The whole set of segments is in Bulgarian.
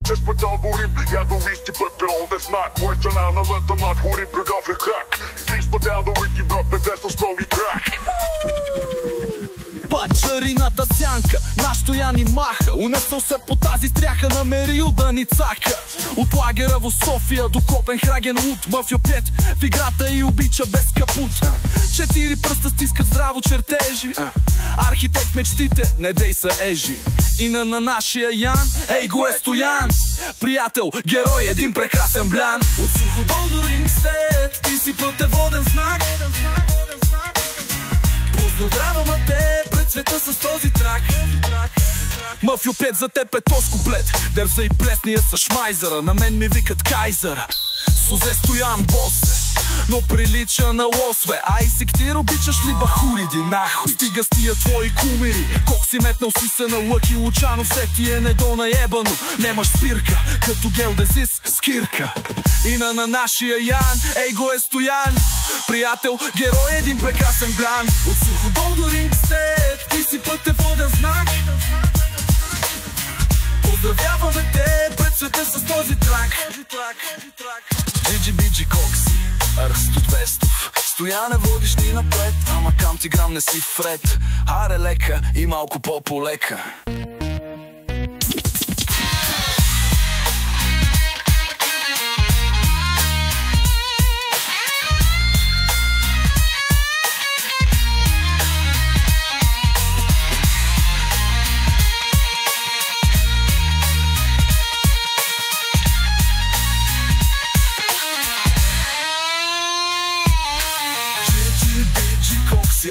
Че специалборим, ядовисти пепел да знак. Моя страна на лета надхорим брегав е хак. Ти специалборим, брат, бедеса с нови крак. Пачарината сянка, нашто я ни маха. Унесъл се по тази стряха, намерил да ни цака. От лагера в София до Копенхаген от Мафио 5 в играта и обича без капут. 4 пръста стискат здраво чертежи. Архитект мечтите, не дей са ежи. И на нашия Ян, ей го е Стоян. Приятел, герой, един прекрасен блян. От Суходол до Рингстед, ти си пътеводен знак. Поздравявам те пред света с този трак. Мафио 5 за теб е тоз куплет. Дерза и плесния са шмайзера, на мен ми викат Кайзера. Сузе Стоян бос, но прилича на лосве. Ай сектир, обичаш ли бахуриди, нахуй? Стига с тия твои кумири. Кок си метнал си се на Лъки Лучано, все ти е недонаебано. Немаш спирка, като геодезис с кирка. И на нашия Ян, ей го е Стоян. Приятел, герой, един прекрасен блян. От Суходол до Рингстед, ти си пътеводен знак. Поздравяваме те пред света с този трак. Джиджи Биджи Кокси, Арсто Двестов. Стояне, водиш ни напред, ама кам ти грам не си вред. Аре лека и малко по-полека.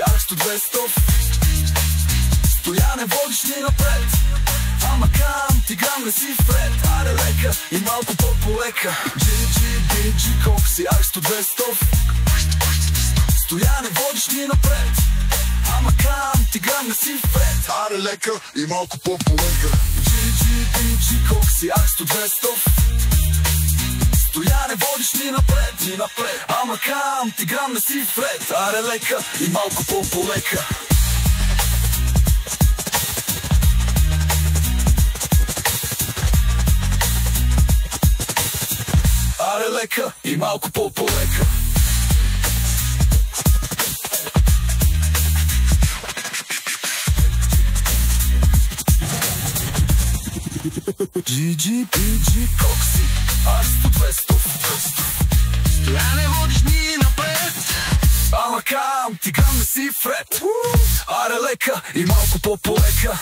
Арсто Двестов. Стояне, водиш ни напред, ама кам ти грам не си вред. Аре лека и малко по-полека. Джиджи Биджи Кокси, Арсто Двестов. Стояне, водиш ни напред, ама кам ти грам не си вред. Аре лека и малко по-полека. Джиджи Биджи Кокси, Арсто Двестов. Стояне, водиш ни напред, ама кам ти грам не си вред. Аре лека и малко по-полека. Аре лека и малко по-полека. Джиджи Биджи Кокси, Арсто Двестов. Стояне, водиш ни напред, ама кам ти грам не си вред. Аре лека и малко по-полека.